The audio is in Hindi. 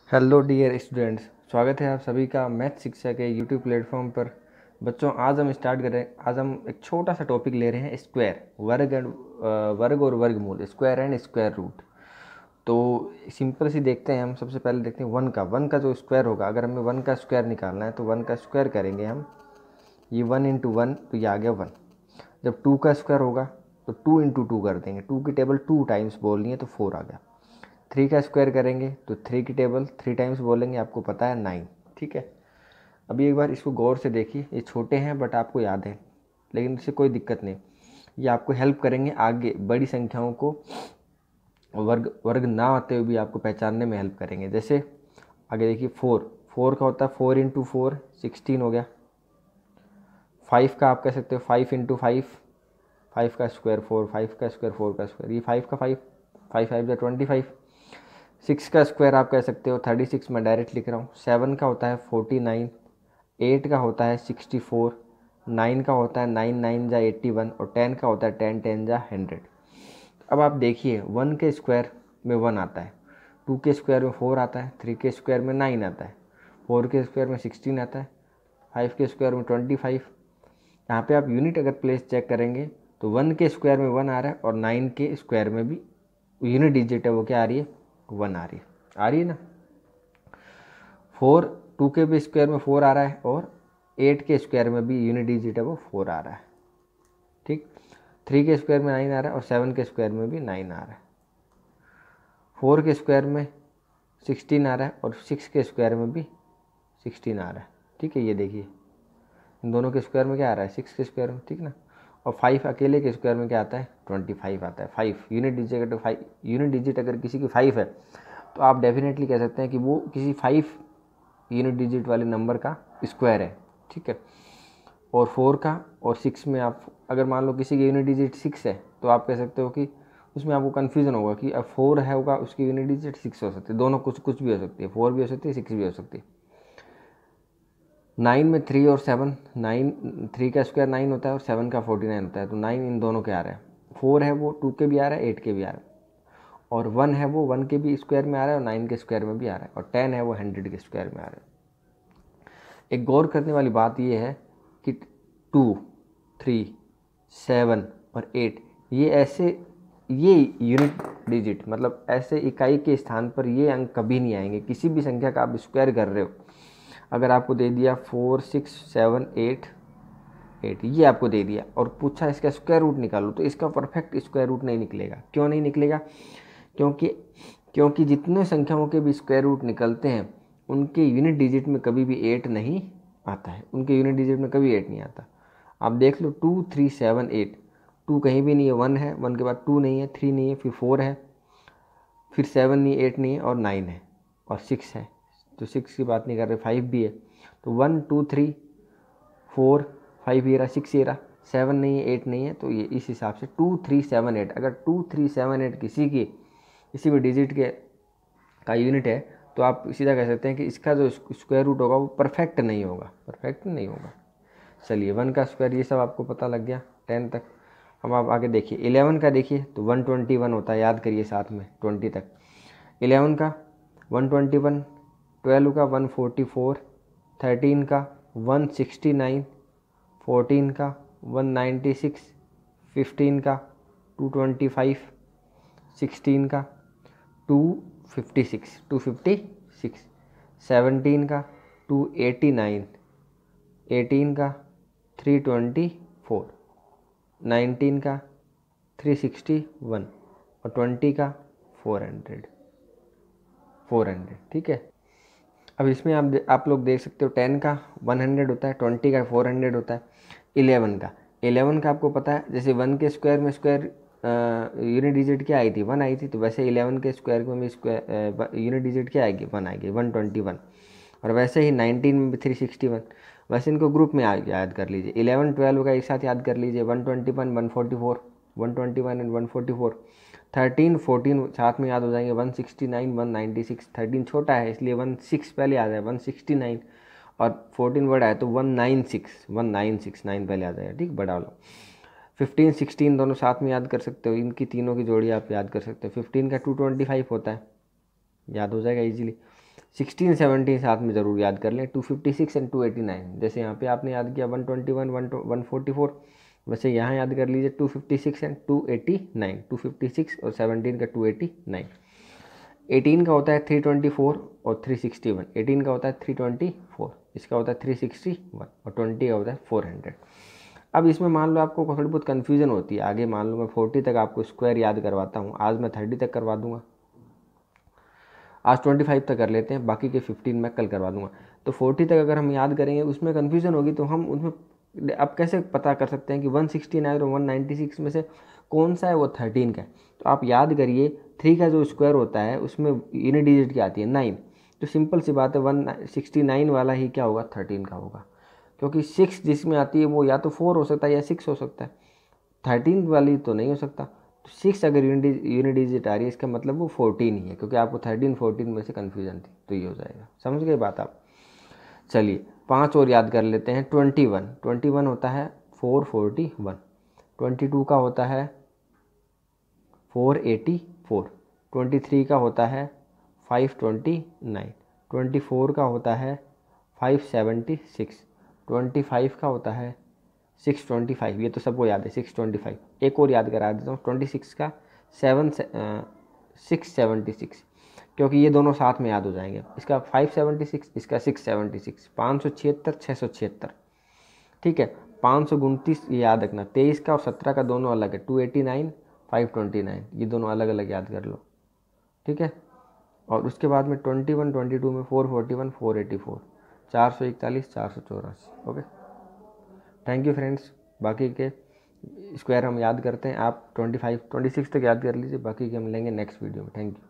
हेलो डियर स्टूडेंट्स, स्वागत है आप सभी का मैथ शिक्षा के यूट्यूब प्लेटफॉर्म पर। बच्चों, आज हम एक छोटा सा टॉपिक ले रहे हैं, स्क्वायर, वर्ग और वर्गमूल, स्क्वायर एंड स्क्वायर रूट। तो सिंपल सी देखते हैं हम। सबसे पहले देखते हैं वन का जो स्क्वायर होगा। अगर हमें वन का स्क्वायर निकालना है तो वन का स्क्वायर करेंगे हम। ये 1 × 1 तो ये आ गया 1। जब 2 का स्क्वायर होगा तो 2 × 2 कर देंगे। 2 की टेबल 2 टाइम्स बोलनी है तो 4 आ गया। 3 का स्क्वायर करेंगे तो 3 की टेबल 3 टाइम्स बोलेंगे, आपको पता है 9। ठीक है, अभी एक बार इसको गौर से देखिए। ये छोटे हैं बट आपको याद है, लेकिन इससे कोई दिक्कत नहीं। ये आपको हेल्प करेंगे आगे बड़ी संख्याओं को वर्ग ना आते हुए भी आपको पहचानने में हेल्प करेंगे। जैसे आगे देखिए, 4 का होता है 4 × 4 16 हो गया। 5 का आप कह सकते हो 5 × 5, 5 का स्क्वायर 4, 5 का स्क्वायर 4 का स्क्वायर, ये 5 का 5, 5 5 25। 6 का स्क्वायर आप कह सकते हो 36, मैं डायरेक्ट लिख रहा हूँ। 7 का होता है 49, 8 का होता है 64, 9 का होता है 9 9 जा 81 और 10 का होता है 10 10 जा 100। अब आप देखिए, 1 के स्क्वायर में 1 आता है, 2 के स्क्वायर में 4 आता है, 3 के स्क्वायर में 9 आता है, 4 के स्क्वायर में 16 आता है, 5 के स्क्वायर में 25। यहाँ पे आप यूनिट अगर प्लेस चेक करेंगे तो 1 के स्क्वायर में 1 आ रहा है और 9 के स्क्वायर में भी यूनिट डिजिट है, वो क्या आ रही है, 1 आ रही है ना। 2 के भी स्क्वायर में 4 आ रहा है और 8 के स्क्वायर में भी यूनिट डिजिट है, वो 4 आ रहा है। ठीक, 3 के स्क्वायर में 9 आ रहा है और 7 के स्क्वायर में भी 9 आ रहा है। 4 के स्क्वायर में 16 आ रहा है और 6 के स्क्वायर में भी 16 आ रहा है। ठीक है, ये देखिए, इन दोनों के स्क्वायर में क्या आ रहा है, 6 के स्क्वायर में। ठीक ना। और 5 अकेले के स्क्वायर में क्या आता है, 25 आता है। 5 यूनिट डिजिट, 5 यूनिट डिजिट अगर किसी की 5 है तो आप डेफिनेटली कह सकते हैं कि वो किसी 5 यूनिट डिजिट वाले नंबर का स्क्वायर है। ठीक है, और 4 का और 6 में आप अगर मान लो किसी की यूनिट डिजिट 6 है तो आप कह सकते हो कि उसमें आपको कन्फ्यूजन होगा कि अब 4 है होगा, उसकी यूनिट डिजिट 6 हो सकती है। दोनों कुछ भी हो सकती है, 4 भी हो सकती है, 6 भी हो सकती है। 9 में 3 और 7, 9 3 का स्क्वायर 9 होता है और 7 का 49 होता है, तो 9 इन दोनों के आ रहा है। 4 है वो 2 के भी आ रहा है, 8 के भी आ रहा है, और 1 है वो 1 के भी स्क्वायर में आ रहा है और 9 के स्क्वायर में भी आ रहा है, और 10 है वो 100 के स्क्वायर में आ रहा है। एक गौर करने वाली बात यह है कि 2, 3, 7 और 8 ये यूनिट डिजिट, मतलब ऐसे इकाई के स्थान पर ये अंक कभी नहीं आएंगे। किसी भी संख्या का आप स्क्वायर कर रहे हो, अगर आपको दे दिया 4 6 7 8 8, ये आपको दे दिया और पूछा इसका स्क्वायर रूट निकालो, तो इसका परफेक्ट स्क्वायर रूट नहीं निकलेगा। क्यों नहीं निकलेगा? क्योंकि क्योंकि जितने संख्याओं के भी स्क्वायर रूट निकलते हैं उनके यूनिट डिजिट में कभी भी 8 नहीं आता है। उनके यूनिट डिजिट में कभी 8 नहीं आता। आप देख लो, 2 3 7 8, 2 कहीं भी नहीं है, 1 है, 1 के बाद 2 नहीं है, 3 नहीं है, फिर 4 है, फिर 7 नहीं, 8 नहीं है और 9 है और 6 है। तो 6 की बात नहीं कर रहे, 5 भी है। तो 1 2 3 4 5 ये रहा, 6 ये रहा, 7 नहीं है, 8 नहीं है, तो ये इस हिसाब से 2 3 7 8। अगर 2 3 7 8 किसी भी डिजिट के का यूनिट है तो आप सीधा कह सकते हैं कि इसका जो स्क्वायर रूट होगा वो परफेक्ट नहीं होगा। चलिए, 1 का स्क्वायर ये सब आपको पता लग गया 10 तक। अब आप आगे देखिए, 11 का देखिए तो 121 होता है, याद करिए साथ में 20 तक। 11 का 121, 12 का 144, 13 का 169, 14 का 196, 15 का 225, 16 का 256, 17 का 289, 18 का 324, 19 का 361 और 20 का 400। ठीक है, अब इसमें आप लोग देख सकते हो, 10 का 100 होता है, 20 का 400 होता है। 11 का आपको पता है, जैसे 1 के स्क्वायर में स्क्वायर यूनिट डिजिट क्या आई थी, 1 आई थी, तो वैसे 11 के स्क्वायर में भी स्क्वायर यूनिट डिजिट क्या आएगी, 1 आएगी, 121। और वैसे ही 19 में भी 361। वैसे इनको ग्रुप में याद कर लीजिए, 11 12 का एक साथ याद कर लीजिए, 121 144, 121 एंड 144। 13 14 साथ में याद हो जाएंगे, 169 196। 13 छोटा है इसलिए 16 पहले आ जाए, 169, और 14 बड़ा है तो 196 9 पहले आ जाएगा। ठीक, बड़ा वाला। 15 16 दोनों साथ में याद कर सकते हो, इनकी तीनों की जोड़ी आप याद कर सकते हो। 15 का 225 होता है, याद हो जाएगा इजीली। 16 17 साथ में ज़रूर याद कर लें। 256 एंड 289, जैसे यहाँ पे आपने याद किया 121 144, वैसे यहाँ याद कर लीजिए 256 एंड 289, 256 और 17 का 289। 18 का होता है 324 और 361, 18 का होता है 324, इसका होता है 361 और 20 का होता है 400। अब इसमें मान लो आपको थोड़ी बहुत कन्फ्यूज़न होती है, आगे मान लो मैं 40 तक आपको स्क्वायर याद करवाता हूँ, आज मैं 30 तक करवा दूंगा, आज 25 तक कर लेते हैं, बाकी के 15 मैं कल करवा दूंगा। तो 40 तक अगर हम याद करेंगे उसमें कन्फ्यूज़न होगी, तो हम उसमें अब कैसे पता कर सकते हैं कि 169 और 196 में से कौन सा है वो 13 का है। तो आप याद करिए 3 का जो स्क्वायर होता है उसमें यूनिट डिजिट क्या आती है 9, तो सिंपल सी बात है 169 वाला ही क्या होगा 13 का होगा, क्योंकि 6 जिसमें आती है वो या तो 4 हो सकता है या 6 हो सकता है, 13 वाली तो नहीं हो सकता। तो 6 अगर यूनिट डिजिट आ रही है इसका मतलब वो 14 ही है, क्योंकि आपको 13 14 में से कन्फ्यूजन थी, तो ये हो जाएगा। समझ गए बात आप? चलिए 5 और याद कर लेते हैं। 21 होता है 441, 22 का होता है 484, 23 का होता है 529, 24 का होता है 576, 25 का होता है 625, ये तो सबको याद है 625। एक और याद करा देता हूँ 26 का 676, क्योंकि ये दोनों साथ में याद हो जाएंगे, इसका 576 इसका 676, 576 676, ठीक है। 529 ये याद रखना, 23 का और 17 का दोनों अलग है, 289 529, ये दोनों अलग अलग याद कर लो, ठीक है। और उसके बाद में 21 22 में 441 484, 441 484। Okay, thank you friends. बाकी के स्क्वायर हम याद करते हैं, आप 25 26 तक याद कर लीजिए, बाकी के हम लेंगे नेक्स्ट वीडियो में। Thank you.